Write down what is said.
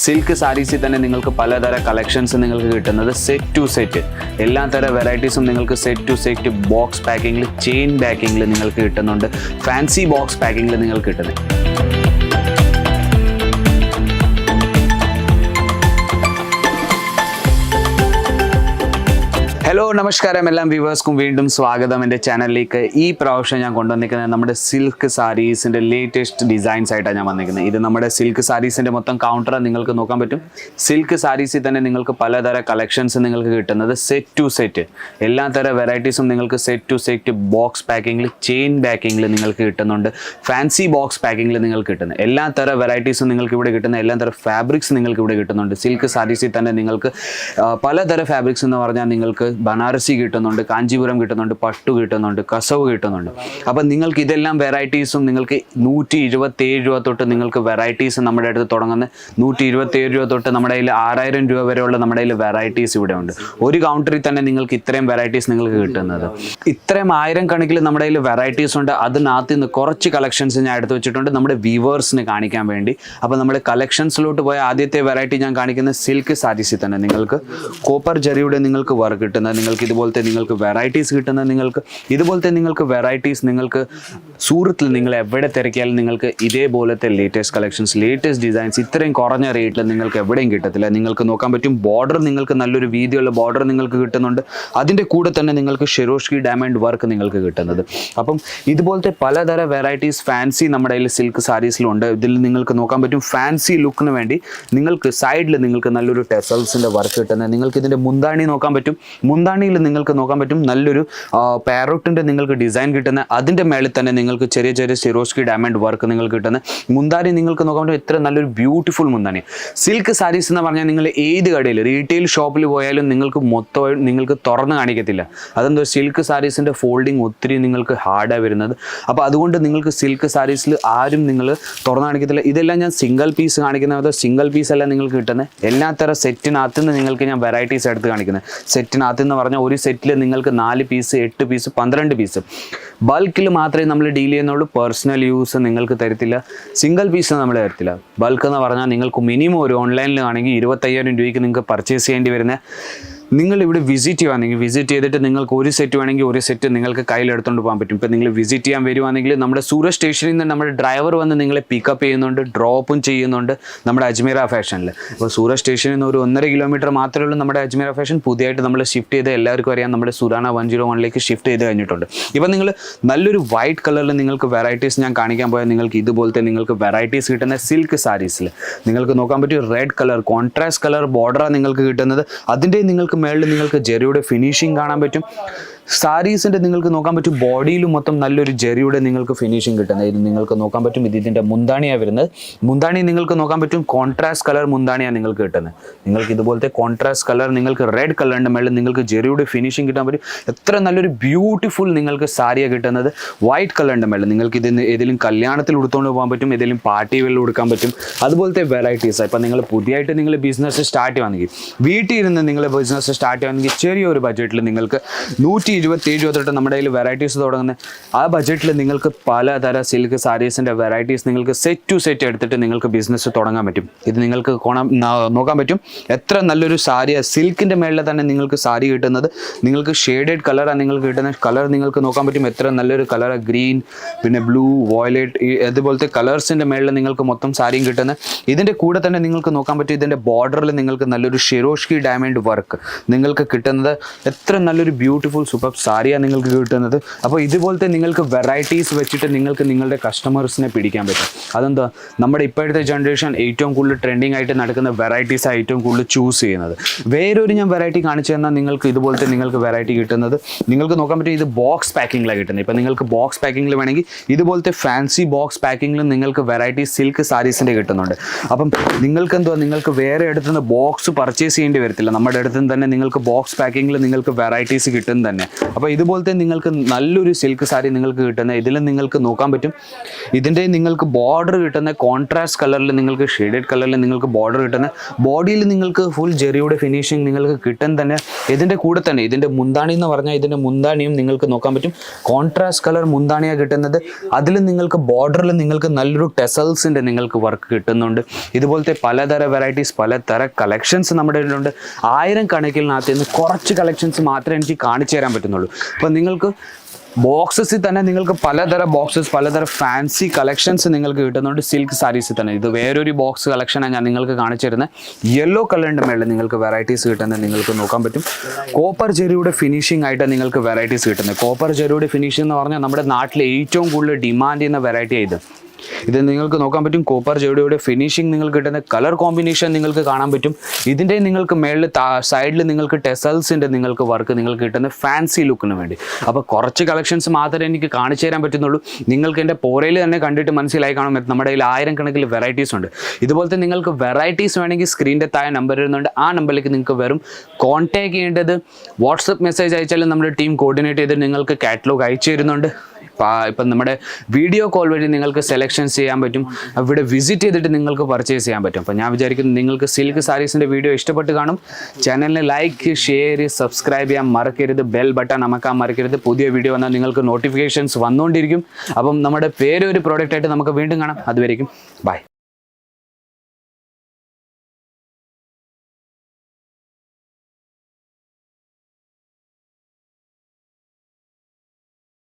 Silk സാരീസിൽ തന്നെ നിങ്ങൾക്ക് പലതര collections നിങ്ങൾക്ക് കിട്ടുന്നത് സെറ്റ് ടു സെറ്റ് എല്ലാ തര വെറൈറ്റീസും നിങ്ങൾക്ക് സെറ്റ് ടു സെറ്റ് ബോക്സ് പാക്കിങ്ങിൽ ചെയിൻ പാക്കിങ്ങിൽ നിങ്ങൾക്ക് കിട്ടുന്നുണ്ട്. ഫാൻസി ബോക്സ് പാക്കിങ്ങിൽ നിങ്ങൾക്ക് കിട്ടുന്നത്. ഹലോ നമസ്കാരം, എല്ലാ വ്യൂവേഴ്സ്ക്കും വീണ്ടും സ്വാഗതം എൻ്റെ ചാനലിലേക്ക്. ഈ പ്രാവശ്യം ഞാൻ കൊണ്ടുവന്നിരിക്കുന്നത് നമ്മുടെ സിൽക്ക് സാരീസിൻ്റെ ലേറ്റസ്റ്റ് ഡിസൈൻസ് ആയിട്ടാണ് ഞാൻ വന്നിരിക്കുന്നത്. ഇത് നമ്മുടെ സിൽക്ക് സാരീസിൻ്റെ മൊത്തം കൗണ്ടർ നിങ്ങൾക്ക് നോക്കാൻ പറ്റും. സിൽക്ക് സാരീസിൽ തന്നെ നിങ്ങൾക്ക് പലതര കളക്ഷൻസ് നിങ്ങൾക്ക് കിട്ടുന്നത് സെറ്റ് ടു സെറ്റ് എല്ലാ തര വെറൈറ്റീസും നിങ്ങൾക്ക് സെറ്റ് ടു സെറ്റ് ബോക്സ് പാക്കിങ്ങിൽ ചെയിൻ പാക്കിങ്ങിൽ നിങ്ങൾക്ക് കിട്ടുന്നുണ്ട്. ഫാൻസി ബോക്സ് പാക്കിങ്ങിൽ നിങ്ങൾക്ക് കിട്ടുന്നത് എല്ലാ തര വെറൈറ്റീസും നിങ്ങൾക്ക് ഇവിടെ കിട്ടുന്ന എല്ലാ തര ഫാബ്രിക്സ് നിങ്ങൾക്ക് ഇവിടെ കിട്ടുന്നുണ്ട്. സിൽക്ക് സാരീസിൽ തന്നെ നിങ്ങൾക്ക് പലതര ഫാബ്രിക്സ് എന്ന് പറഞ്ഞാൽ നിങ്ങൾക്ക് ബനാറസി കിട്ടുന്നുണ്ട്, കാഞ്ചീപുരം കിട്ടുന്നുണ്ട്, പട്ടു കിട്ടുന്നുണ്ട്, കസവ് കിട്ടുന്നുണ്ട്. അപ്പം നിങ്ങൾക്ക് ഇതെല്ലാം വെറൈറ്റീസും നിങ്ങൾക്ക് 127 രൂപ തൊട്ട് നിങ്ങൾക്ക് വെറൈറ്റീസ് നമ്മുടെ അടുത്ത് തുടങ്ങുന്ന 127 രൂപ തൊട്ട് നമ്മുടെ കയ്യിൽ 6000 രൂപ വരെയുള്ള നമ്മുടെ കയ്യിൽ വെറൈറ്റീസ് ഇവിടെ ഉണ്ട്. ഒരു കൗണ്ടറിൽ തന്നെ നിങ്ങൾക്ക് ഇത്രയും വെറൈറ്റീസ് നിങ്ങൾക്ക് കിട്ടുന്നത്. ഇത്രയും 1000 കണക്കിൽ നമ്മുടെ കയ്യിൽ വെറൈറ്റീസ് ഉണ്ട്. അതിനകത്ത് നിന്ന് കുറച്ച് കളക്ഷൻസ് ഞാൻ എടുത്ത് വെച്ചിട്ടുണ്ട് നമ്മുടെ വ്യൂവേഴ്സിന് കാണിക്കാൻ വേണ്ടി. അപ്പോൾ നമ്മുടെ കളക്ഷൻസിലോട്ട് പോയ ആദ്യത്തെ വെറൈറ്റി ഞാൻ കാണിക്കുന്നത് സിൽക്ക് സാരീസിൽ തന്നെ നിങ്ങൾക്ക് കോപ്പർ ജറിയുടെ നിങ്ങൾക്ക് വർക്ക് കിട്ടുന്നത്, നിങ്ങൾക്ക് ഇതുപോലത്തെ നിങ്ങൾക്ക് വെറൈറ്റീസ് കിട്ടുന്നത്, നിങ്ങൾക്ക് ഇതുപോലത്തെ നിങ്ങൾക്ക് വെറൈറ്റീസ് നിങ്ങൾക്ക് സൂറത്തിൽ നിങ്ങൾ എവിടെ തിരക്കിയാലും നിങ്ങൾക്ക് ഇതേപോലത്തെ ലേറ്റസ്റ്റ് കളക്ഷൻസ് ലേറ്റസ്റ്റ് ഡിസൈൻസ് ഇത്രയും കുറഞ്ഞ റേറ്റിൽ നിങ്ങൾക്ക് എവിടെയും കിട്ടത്തില്ല. നിങ്ങൾക്ക് നോക്കാൻ പറ്റും ബോർഡർ നിങ്ങൾക്ക് നല്ലൊരു വീതിയുള്ള ബോർഡർ നിങ്ങൾക്ക് കിട്ടുന്നുണ്ട്. അതിൻ്റെ കൂടെ തന്നെ നിങ്ങൾക്ക് ഷിറോഷ്കി ഡയമണ്ട് വർക്ക് നിങ്ങൾക്ക് കിട്ടുന്നത്. അപ്പം ഇതുപോലത്തെ പലതര വെറൈറ്റീസ് ഫാൻസി നമ്മുടെ കയ്യിൽ സിൽക്ക് സാരീസിലുണ്ട്. ഇതിൽ നിങ്ങൾക്ക് നോക്കാൻ പറ്റും ഫാൻസി ലുക്കിന് വേണ്ടി നിങ്ങൾക്ക് സൈഡിൽ നിങ്ങൾക്ക് നല്ലൊരു ടെസൽസിൻ്റെ വർക്ക് കിട്ടുന്നത്. നിങ്ങൾക്ക് ഇതിൻ്റെ മുന്താണി നോക്കാൻ പറ്റും. മുന്താണിയിൽ നിങ്ങൾക്ക് നോക്കാൻ പറ്റും നല്ലൊരു പാരോട്ടിൻ്റെ നിങ്ങൾക്ക് ഡിസൈൻ കിട്ടുന്ന, അതിൻ്റെ മേളിൽ തന്നെ നിങ്ങൾക്ക് ചെറിയ ചെറിയ സിറോസ്കി ഡയമണ്ട് വർക്ക് നിങ്ങൾക്ക് കിട്ടുന്ന മുന്താണി നിങ്ങൾക്ക് നോക്കാൻ പറ്റും. എത്ര നല്ലൊരു ബ്യൂട്ടിഫുൾ മുന്താണി. സിൽക്ക് സാരീസ് എന്ന് പറഞ്ഞാൽ നിങ്ങൾ ഏത് കടയിൽ റീറ്റെയിൽ ഷോപ്പിൽ പോയാലും നിങ്ങൾക്ക് മൊത്തമായി നിങ്ങൾക്ക് തുറന്ന് കാണിക്കത്തില്ല. അതെന്തോ സിൽക്ക് സാരീസിൻ്റെ ഫോൾഡിങ് ഒത്തിരി നിങ്ങൾക്ക് ഹാർഡായി വരുന്നത്. അപ്പോൾ അതുകൊണ്ട് നിങ്ങൾക്ക് സിൽക്ക് സാരീസിൽ ആരും നിങ്ങൾ തുറന്ന് കാണിക്കത്തില്ല. ഇതെല്ലാം ഞാൻ സിംഗിൾ പീസ് കാണിക്കുന്നത്, സിംഗിൾ പീസ് അല്ല നിങ്ങൾക്ക് കിട്ടുന്നത്. എല്ലാത്തരം സെറ്റിനകത്ത് നിന്ന് നിങ്ങൾക്ക് ഞാൻ വെറൈറ്റീസ് എടുത്ത് കാണിക്കുന്നത്. സെറ്റിനകത്ത് എന്ന് പറഞ്ഞാൽ ഒരു സെറ്റിൽ നിങ്ങൾക്ക് 4 പീസ് 8 പീസ് 12 പീസ് ബൾക്കിൽ മാത്രമേ നമ്മൾ ഡീൽ ചെയ്യുന്നുള്ളൂ. പേഴ്സണൽ യൂസ് നിങ്ങൾക്ക് തരത്തില്ല. സിംഗിൾ പീസ് നമ്മൾ തരത്തില്ല. ബൾക്ക് എന്ന് പറഞ്ഞാൽ നിങ്ങൾക്ക് മിനിമം ഒരു ഓൺലൈനിൽ ആണെങ്കിൽ 25,000 രൂപയ്ക്ക് നിങ്ങൾക്ക് പർച്ചേസ് ചെയ്യേണ്ടി വരുന്ന, നിങ്ങൾ ഇവിടെ വിസിറ്റ് ചെയ്യുകയാണെങ്കിൽ വിസിറ്റ് ചെയ്തിട്ട് നിങ്ങൾക്ക് ഒരു സെറ്റ് വേണമെങ്കിൽ ഒരു സെറ്റ് നിങ്ങൾക്ക് കയ്യിലെടുത്തുകൊണ്ട് പോകാൻ പറ്റും. ഇപ്പോൾ നിങ്ങൾ വിസിറ്റ് ചെയ്യാൻ വരുവാണെങ്കിൽ നമ്മുടെ സൂരത് സ്റ്റേഷനിൽ നിന്ന് നമ്മുടെ ഡ്രൈവർ വന്ന് നിങ്ങളെ പിക്കപ്പ് ചെയ്യുന്നുണ്ട്, ഡ്രോപ്പും ചെയ്യുന്നുണ്ട് നമ്മുടെ അജ്മീറ ഫാഷനിൽ. അപ്പോൾ സൂരത് സ്റ്റേഷനിൽ നിന്ന് ഒരു 1.5 കിലോമീറ്റർ മാത്രമേ ഉള്ളൂ നമ്മുടെ അജ്മീറ ഫാഷൻ. പുതിയതായിട്ട് നമ്മൾ ഷിഫ്റ്റ് ചെയ്ത് എല്ലാവർക്കും അറിയാം നമ്മുടെ സുരാന 101 ഷിഫ്റ്റ് ചെയ്ത് കഴിഞ്ഞിട്ടുണ്ട്. ഇപ്പം നിങ്ങൾ നല്ലൊരു വൈറ്റ് കളറിൽ നിങ്ങൾക്ക് വെറൈറ്റീസ് ഞാൻ കാണിക്കാൻ പോയാൽ നിങ്ങൾക്ക് ഇതുപോലത്തെ നിങ്ങൾക്ക് വെറൈറ്റീസ് കിട്ടുന്ന സിൽക്ക് സാരീസിൽ നിങ്ങൾക്ക് നോക്കാൻ പറ്റും. റെഡ് കളർ കോൺട്രാസ്റ്റ് കളർ ബോർഡറാണ് നിങ്ങൾക്ക് കിട്ടുന്നത്. അതിൻ്റെ നിങ്ങൾക്ക് മേളിൽ നിങ്ങൾക്ക് ജെറിയുടെ ഫിനിഷിങ് കാണാൻ പറ്റും. സാരീസിൻ്റെ നിങ്ങൾക്ക് നോക്കാൻ പറ്റും ബോഡിയിലും മൊത്തം നല്ലൊരു ജെറിയുടെ നിങ്ങൾക്ക് ഫിനിഷിങ് കിട്ടുന്നത്. ഇത് നിങ്ങൾക്ക് നോക്കാൻ പറ്റും. ഇതിൻ്റെ മുന്താണിയാണ് വരുന്നത്. മുന്താണി നിങ്ങൾക്ക് നോക്കാൻ പറ്റും കോൺട്രാസ്റ്റ് കളർ മുന്താണിയാണ് നിങ്ങൾക്ക് കിട്ടുന്നത്. നിങ്ങൾക്ക് ഇതുപോലത്തെ കോൺട്രാസ്റ്റ് കളർ നിങ്ങൾക്ക് റെഡ് കളറിൻ്റെ മേളിൽ നിങ്ങൾക്ക് ജെറിയുടെ ഫിനിഷിങ് കിട്ടാൻ പറ്റും. എത്ര നല്ലൊരു ബ്യൂട്ടിഫുൾ നിങ്ങൾക്ക് സാരിയാണ് കിട്ടുന്നത്. വൈറ്റ് കളറിൻ്റെ മേളിൽ നിങ്ങൾക്ക് ഇതിന് ഏതെങ്കിലും കല്യാണത്തിൽ ഉടുത്തുകൊണ്ട് പോകാൻ പറ്റും, ഏതെങ്കിലും പാർട്ടി വെള്ളം കൊടുക്കാൻ പറ്റും. അതുപോലത്തെ വെറൈറ്റീസ്. ഇപ്പം നിങ്ങൾ പുതിയതായിട്ട് നിങ്ങൾ ബിസിനസ് സ്റ്റാർട്ട് ചെയ്യുകയാണെങ്കിൽ, വീട്ടിൽ ഇരുന്ന് നിങ്ങൾ ബിസിനസ് സ്റ്റാർട്ട് ചെയ്യുകയാണെങ്കിൽ ചെറിയൊരു ബഡ്ജറ്റിൽ നിങ്ങൾക്ക് 127 രൂപ തൊട്ട് നമ്മുടെ കയ്യിൽ വെറൈറ്റീസ് തുടങ്ങുന്നത്. ആ ബഡ്ജറ്റിൽ നിങ്ങൾക്ക് പലതര സിൽക്ക് സാരീസിൻ്റെ വെറൈറ്റീസ് നിങ്ങൾക്ക് സെറ്റ് ടു സെറ്റ് എടുത്തിട്ട് നിങ്ങൾക്ക് ബിസിനസ് തുടങ്ങാൻ പറ്റും. ഇത് നിങ്ങൾക്ക് നോക്കാൻ പറ്റും എത്ര നല്ലൊരു സാരിയാണ്. സിൽക്കിൻ്റെ മേളിൽ തന്നെ നിങ്ങൾക്ക് സാരി കിട്ടുന്നത്. നിങ്ങൾക്ക് ഷെയ്ഡഡ് കളറാണ് നിങ്ങൾക്ക് കിട്ടുന്നത്. കളർ നിങ്ങൾക്ക് നോക്കാൻ പറ്റും എത്ര നല്ലൊരു കളറാണ്. ഗ്രീൻ, പിന്നെ ബ്ലൂ, വോയലറ്റ്, അതുപോലത്തെ കളേഴ്സിൻ്റെ മേളിൽ നിങ്ങൾക്ക് മൊത്തം സാരിയും കിട്ടുന്നത്. ഇതിൻ്റെ കൂടെ തന്നെ നിങ്ങൾക്ക് നോക്കാൻ പറ്റും ഇതിൻ്റെ ബോർഡറിൽ നിങ്ങൾക്ക് നല്ലൊരു ഷിറോഷ്കി ഡയമണ്ട് വർക്ക് നിങ്ങൾക്ക് കിട്ടുന്നത്. എത്ര നല്ലൊരു ബ്യൂട്ടിഫുൾ സൂപ്പർ സാരിയാണ് നിങ്ങൾക്ക് കിട്ടുന്നത്. അപ്പോൾ ഇതുപോലത്തെ നിങ്ങൾക്ക് വെറൈറ്റീസ് വെച്ചിട്ട് നിങ്ങൾക്ക് നിങ്ങളുടെ കസ്റ്റമേഴ്സിനെ പിടിക്കാൻ പറ്റും. അതെന്താ നമ്മുടെ ഇപ്പോഴത്തെ ജനറേഷൻ ഏറ്റവും കൂടുതൽ ട്രെൻഡിങ് ആയിട്ട് നടക്കുന്ന വെറൈറ്റീസാണ് ഏറ്റവും കൂടുതൽ ചൂസ് ചെയ്യുന്നത്. വേറൊരു ഞാൻ വെറൈറ്റി കാണിച്ചു തന്നാൽ നിങ്ങൾക്ക് ഇതുപോലത്തെ നിങ്ങൾക്ക് വെറൈറ്റി കിട്ടുന്നത് നിങ്ങൾക്ക് നോക്കാൻ പറ്റും. ഇത് ബോക്സ് പാക്കിങ്ങിലാണ് കിട്ടുന്നത്. ഇപ്പോൾ നിങ്ങൾക്ക് ബോക്സ് പാക്കിങ്ങിൽ വേണമെങ്കിൽ ഇതുപോലത്തെ ഫാൻസി ബോക്സ് പാക്കിങ്ങിലും നിങ്ങൾക്ക് വെറൈറ്റി സിൽക്ക് സാരീസിൻ്റെ കിട്ടുന്നുണ്ട്. അപ്പം നിങ്ങൾക്ക് എന്തുവാ നിങ്ങൾക്ക് വേറെ അടുത്തുനിന്ന് ബോക്സ് പർച്ചേസ് ചെയ്യേണ്ടി വരത്തില്ല. നമ്മുടെ അടുത്തുനിന്ന് തന്നെ നിങ്ങൾക്ക് ബോക്സ് പാക്കിങ്ങിൽ നിങ്ങൾക്ക് വെറൈറ്റീസ് കിട്ടും തന്നെ. അപ്പോൾ ഇതുപോലത്തെ നിങ്ങൾക്ക് നല്ലൊരു സിൽക്ക് സാരി നിങ്ങൾക്ക് കിട്ടുന്നത് ഇതിൽ നിങ്ങൾക്ക് നോക്കാൻ പറ്റും. ഇതിൻ്റെ നിങ്ങൾക്ക് ബോർഡർ കിട്ടുന്ന കോൺട്രാസ്റ്റ് കളറിൽ, നിങ്ങൾക്ക് ഷെയ്ഡഡ് കളറിൽ നിങ്ങൾക്ക് ബോർഡർ കിട്ടുന്ന, ബോഡിയിൽ നിങ്ങൾക്ക് ഫുൾ ജെറിയുടെ ഫിനിഷിങ് നിങ്ങൾക്ക് കിട്ടും തന്നെ. ഇതിൻ്റെ കൂടെ തന്നെ ഇതിൻ്റെ മുന്താണി എന്ന് പറഞ്ഞാൽ ഇതിൻ്റെ മുന്താണിയും നിങ്ങൾക്ക് നോക്കാൻ പറ്റും കോൺട്രാസ്റ്റ് കളർ മുന്താണിയാണ് കിട്ടുന്നത്. അതിൽ നിങ്ങൾക്ക് ബോർഡറിൽ നിങ്ങൾക്ക് നല്ലൊരു ടെസൽസിൻ്റെ നിങ്ങൾക്ക് വർക്ക് കിട്ടുന്നുണ്ട്. ഇതുപോലത്തെ പലതര വെറൈറ്റീസ്, പലതര കളക്ഷൻസ് നമ്മുടെ ഇതിലുണ്ട്. 1000 കണക്കിനകത്ത് നിന്ന് കുറച്ച് കളക്ഷൻസ് മാത്രമേ എനിക്ക് കാണിച്ചു തരാൻ പറ്റുന്നുള്ളൂ. അപ്പോൾ നിങ്ങൾക്ക് ബോക്സസിൽ തന്നെ നിങ്ങൾക്ക് പലതരം ബോക്സസ്, പലതരം ഫാൻസി കളക്ഷൻസ് നിങ്ങൾക്ക് കിട്ടുന്നുണ്ട് സിൽക്ക് സാരീസിൽ തന്നെ. ഇത് വേറൊരു ബോക്സ് കളക്ഷനാണ് ഞാൻ നിങ്ങൾക്ക് കാണിച്ചു തരുന്നത്. യെല്ലോ കളറിൻ്റെ മേളിൽ നിങ്ങൾക്ക് വെറൈറ്റീസ് കിട്ടുന്നത് നിങ്ങൾക്ക് നോക്കാൻ പറ്റും. കോപ്പർ ജെറിയുടെ ഫിനിഷിംഗ് ആയിട്ട് നിങ്ങൾക്ക് വെറൈറ്റീസ് കിട്ടുന്നത്. കോപ്പർ ജെറിയുടെ ഫിനിഷിംഗ് എന്ന് പറഞ്ഞാൽ നമ്മുടെ നാട്ടിൽ ഏറ്റവും കൂടുതൽ ഡിമാൻഡ് ചെയ്യുന്ന വെറൈറ്റി ആയത്. ഇത് നിങ്ങൾക്ക് നോക്കാൻ പറ്റും. കോപ്പർ ജെറിയുടെ ഫിനിഷിംഗ് നിങ്ങൾക്ക് കിട്ടുന്ന കളർ കോമ്പിനേഷൻ നിങ്ങൾക്ക് കാണാൻ പറ്റും. ഇതിൻ്റെ നിങ്ങൾക്ക് മേളിൽ സൈഡിൽ നിങ്ങൾക്ക് ടെസൽസിൻ്റെ നിങ്ങൾക്ക് വർക്ക് നിങ്ങൾക്ക് കിട്ടുന്ന ഫാൻസി ലുക്കിന് വേണ്ടി. അപ്പോൾ കുറച്ച് കളക്ഷൻസ് മാത്രമേ എനിക്ക് കാണിച്ചു തരാൻ പറ്റുന്നുള്ളൂ. നിങ്ങൾക്ക് എൻ്റെ പോരയിൽ തന്നെ കണ്ടിട്ട് മനസ്സിലായി കാണും നമ്മുടെ കയ്യിൽ 1000 കണക്കിൽ വെറൈറ്റീസ് ഉണ്ട്. ഇതുപോലത്തെ നിങ്ങൾക്ക് വെറൈറ്റീസ് വേണമെങ്കിൽ സ്ക്രീനിൻ്റെ താഴെ നമ്പർ വരുന്നുണ്ട്. ആ നമ്പറിലേക്ക് നിങ്ങൾക്ക് വെറും കോൺടാക്ട് ചെയ്യേണ്ടത് വാട്സപ്പ് മെസ്സേജ് അയച്ചാലും നമ്മുടെ ടീം കോർഡിനേറ്റ് ചെയ്ത് നിങ്ങൾക്ക് കാറ്റലോഗ് അയച്ചു തരുന്നുണ്ട്. ഇപ്പം നമ്മുടെ വീഡിയോ കോൾ വഴി നിങ്ങൾക്ക് സെലക്ഷൻസ് ചെയ്യാൻ പറ്റും. ഇവിടെ വിസിറ്റ് ചെയ്തിട്ട് നിങ്ങൾക്ക് പർച്ചേസ് ചെയ്യാൻ പറ്റും. അപ്പോൾ ഞാൻ വിചാരിക്കുന്നു നിങ്ങൾക്ക് സിൽക്ക് സാരീസിൻ്റെ വീഡിയോ ഇഷ്ടപ്പെട്ട് കാണും. ചാനലിനെ ലൈക്ക്, ഷെയർ, സബ്സ്ക്രൈബ് ചെയ്യാൻ മറക്കരുത്. ബെൽ ബട്ടൺ അമക്കാൻ മറക്കരുത്. പുതിയ വീഡിയോ വന്നാൽ നിങ്ങൾക്ക് നോട്ടിഫിക്കേഷൻസ് വന്നുകൊണ്ടിരിക്കും. അപ്പം നമ്മുടെ വേറൊരു പ്രോഡക്റ്റായിട്ട് നമുക്ക് വീണ്ടും കാണാം. അതുവരേക്കും ബൈ.